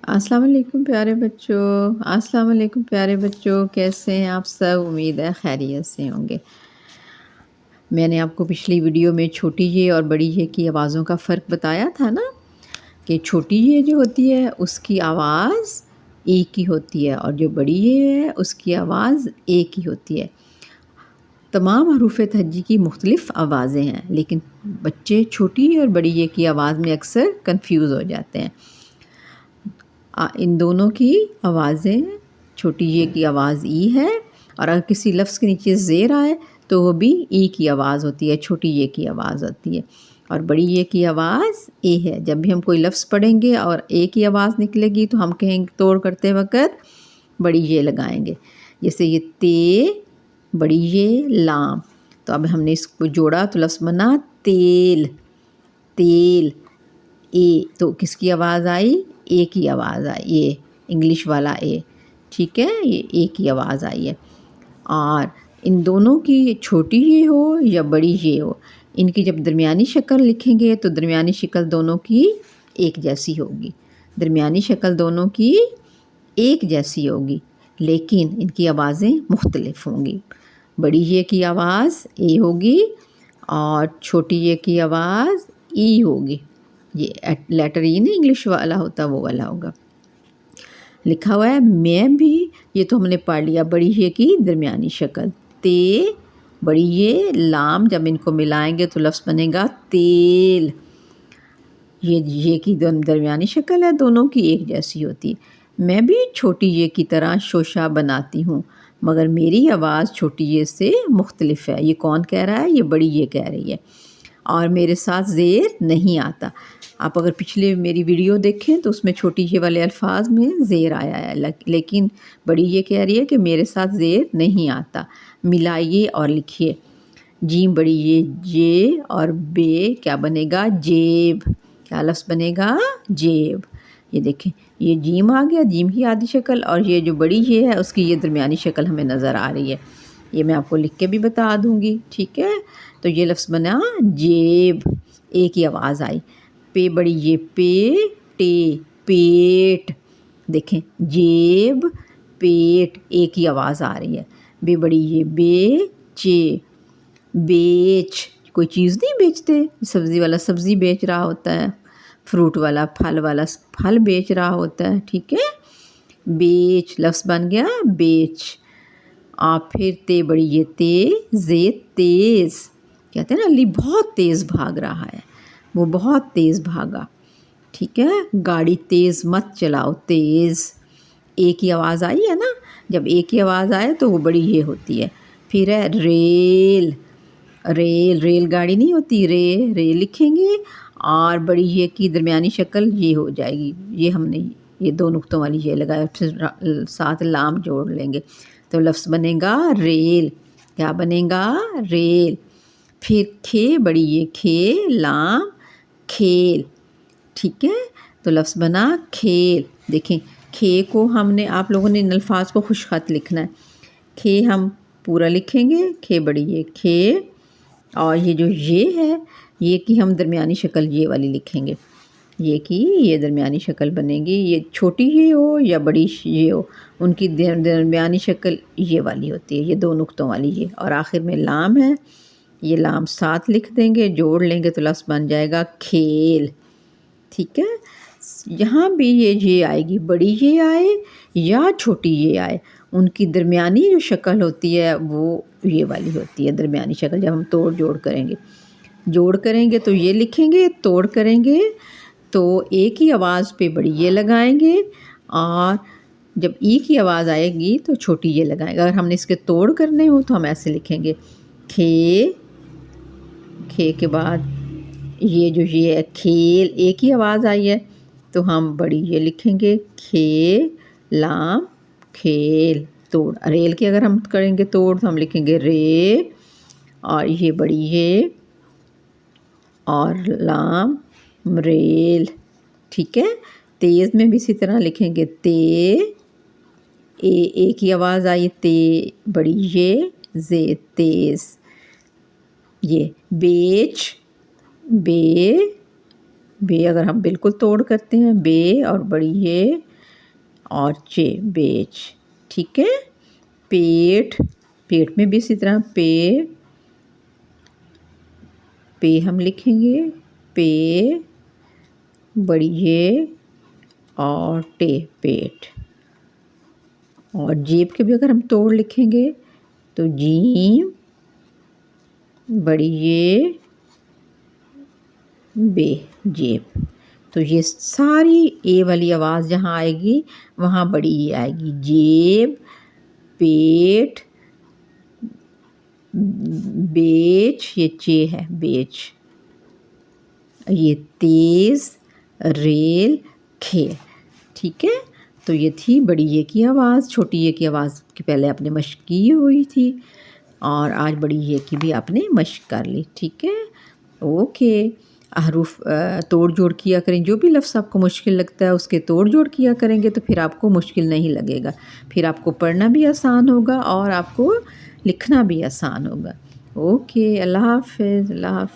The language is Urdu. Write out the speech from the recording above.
السلام علیکم پیارے بچوں، کیسے ہیں آپ سب؟ امید ہے خیریت سے ہوں گے۔ میں نے آپ کو پچھلی ویڈیو میں چھوٹی یہ اور بڑی یہ کی آوازوں کا فرق بتایا تھا نا، کہ چھوٹی یہ جو ہوتی ہے اس کی آواز ایک ہی ہوتی ہے اور جو بڑی یہ ہے اس کی آواز ایک ہی ہوتی ہے۔ تمام حروف تہجی کی مختلف آوازیں ہیں، لیکن بچے چھوٹی اور بڑی یہ کی آواز میں اکثر کنفیوز ہو جاتے ہیں۔ ان دونوں کی آوازیں، چھوٹی یہ کی آواز ای ہے، اور اگر کسی لفظ کے نیچے زیر آئے تو وہ بھی ای کی آواز ہوتی ہے، چھوٹی یہ کی آواز ہوتی ہے، اور بڑی یہ کی آواز اے ہے۔ جب بھی ہم کوئی لفظ پڑھیں گے اور اے کی آواز نکلے گی تو ہم کہیں گے، توڑ کرتے وقت بڑی یہ لگائیں گے، جیسے یہ تے، بڑی یہ لام۔ تو اب ہم نے اس کو جوڑا تو لفظ بنا تیل، تیل، اے، تو کس کی آواز آئی؟ اے کی آواز آئی، یہ انگلش والا اے، ٹھیک ہے، یہ اے کی آواز آئی ہے۔ اور ان دونوں کی چھوٹی یہ ہو یا بڑی یہ ہو، ان کی جب درمیانی شکل لکھیں گے تو درمیانی شکل دونوں کی ایک جیسی ہوگی، درمیانی شکل دونوں کی ایک جیسی ہوگی، لیکن ان کی آوازیں مختلف ہوں گی۔ بڑی یہ کی آواز اے ہوگی اور چھوٹی یہ کی آواز ای ہوگی۔ یہ لیٹر ای نہیں انگلش والا ہوتا، وہ والا ہوگا۔ لکھا ہوا ہے میں بھی، یہ تو ہم نے پڑھ لیا، بڑی یہ کی درمیانی شکل تے، بڑی یہ لام، جب ان کو ملائیں گے تو لفظ بنے گا تیل۔ یہ کی درمیانی شکل ہے، دونوں کی ایک جیسی ہوتی ہے۔ میں بھی چھوٹی یہ کی طرح شوشا بناتی ہوں، مگر میری آواز چھوٹی یہ سے مختلف ہے۔ یہ کون کہہ رہا ہے؟ یہ بڑی یہ کہہ رہی ہے، اور میرے ساتھ زیر نہیں آتا۔ آپ اگر پچھلے میری ویڈیو دیکھیں تو اس میں چھوٹی یہ والے الفاظ میں زیر آیا ہے، لیکن بڑی یہ کہہ رہی ہے کہ میرے ساتھ زیر نہیں آتا۔ ملائیے اور لکھیے، جیم بڑی یہ اور بے کیا بنے گا؟ جیب۔ کیا لفظ بنے گا؟ جیب۔ یہ دیکھیں، یہ جیم آ گیا، جیم کی آدھی شکل، اور یہ جو بڑی یہ ہے اس کی یہ درمیانی شکل ہمیں نظر آ رہی ہے۔ یہ میں آپ کو لکھ کے بھی بتا دوں گی، ٹھیک ہے۔ تو یہ لفظ بنا جیب، اے کی آواز آئی۔ پے بڑی یہ پے، ٹے، پیٹ، دیکھیں جیب، پیٹ، اے کی آواز آ رہی ہے۔ بے بڑی یہ بے، چے، بیچ، کوئی چیز نہیں بیچتے، سبزی والا سبزی بیچ رہا ہوتا ہے، فروٹ والا پھل بیچ رہا ہوتا ہے، ٹھیک ہے۔ بیچ لفظ بن گیا بیچ۔ پھر تے بڑی یہ تے، زے، تیز، کہتے ہیں نا علی بہت تیز بھاگ رہا ہے، وہ بہت تیز بھاگا، ٹھیک ہے۔ گاڑی تیز مت چلاؤ، تیز، اے کی آواز آئی ہے نا، جب اے کی آواز آئے تو وہ بڑی یہ ہوتی ہے۔ پھر ہے ریل، ریل، ریل گاڑی نہیں ہوتی، ریل لکھیں گے، اور بڑی یہ کی درمیانی شکل یہ ہو جائے گی، یہ ہم نے یہ دو نقطوں والی یہ لگایا، پھر ساتھ لام جوڑ لیں گے تو لفظ بنے گا ریل۔ کیا بنے گا؟ ریل۔ پھر کھے بڑی یہ کھے، لام، کھیل، ٹھیک ہے، تو لفظ بنا کھیل۔ دیکھیں کھے کو ہم نے، آپ لوگوں نے ان الفاظ کو خوش خط لکھنا ہے، کھے ہم پورا لکھیں گے، کھے بڑی یہ کھے، اور یہ جو یہ ہے، یہ کی ہم درمیانی شکل یہ والی لکھیں گے، یہ کی یہ درمیانی شکل بنے گی، یہ چھوٹی یہ ہو یا بڑی یہ ہو، ان کی درمیانی شکل یہ والی ہوتی ہے، یہ دو نقطوں والی یہ، اور آخر میں لام ہے، یہ لام ساتھ لکھ دیں گے، جوڑ لیں گے تو لفظ بن جائے گا کھیل، ٹھیک ہے۔ یہاں بھی یہ آئے گی، بڑی یہ آئے یا چھوٹی یہ آئے، ان کی درمیانی جو شکل ہوتی ہے وہ یہ والی ہوتی ہے، درمیانی شکل جب ہم توڑ جوڑ کریں گے، جوڑ کریں گے تو یہ لکھیں گے، توڑ کریں گے تو اے کی آواز پہ بڑی یہ لگائیں گے، اور جب ای کی آواز آئے گی تو چھوٹی یہ لگائیں گے۔ اگر ہم نے اس کے توڑ کرنے ہو تو ہم ایسے لکھیں گے، کھے، کھے کے بعد یہ جو یہ ہے کھیل، اے کی آواز آئی ہے تو ہم بڑی یہ لکھیں گے، کھے، لام، کھیل، توڑ۔ ریل کی اگر ہم کریں گے توڑ تو ہم لکھیں گے رے، اور یہ بڑی یہ، اور لام، ریل، ٹھیک ہے۔ تیز میں بھی اسی طرح لکھیں گے تے، اے کی آواز آئی تے، بڑی یہ، زے، تیز۔ یہ بیچ، بے، بے اگر ہم بالکل توڑ کرتے ہیں، بے اور بڑی یہ، اور چے بیچ. ٹھیک ہے. پیٹ، پیٹ میں بھی اسی طرح پے ہم لکھیں گے، پے بڑی یہ اور ٹے پیٹ. اور جیب کے بھی اگر ہم توڑ لکھیں گے تو جیم بڑی یہ بے جیب. تو یہ ساری اے والی آواز جہاں آئے گی وہاں بڑی یہ آئے گی. جیب، پیٹ، بیچ، یہ چے ہے بیچ، یہ تیز، ریل، کھیل. ٹھیک ہے. تو یہ تھی بڑی یہ کی آواز. چھوٹی یہ کی آواز کی پہلے آپ نے مشق کی ہوئی تھی اور آج بڑی یہ کی بھی آپ نے مشق کر لی. ٹھیک ہے. اوکے. حروف توڑ جوڑ کیا کریں. جو بھی لفظ آپ کو مشکل لگتا ہے اس کے توڑ جوڑ کیا کریں گے تو پھر آپ کو مشکل نہیں لگے گا. پھر آپ کو پڑھنا بھی آسان ہوگا اور آپ کو لکھنا بھی آسان ہوگا. اوکے. اللہ حافظ. اللہ حافظ.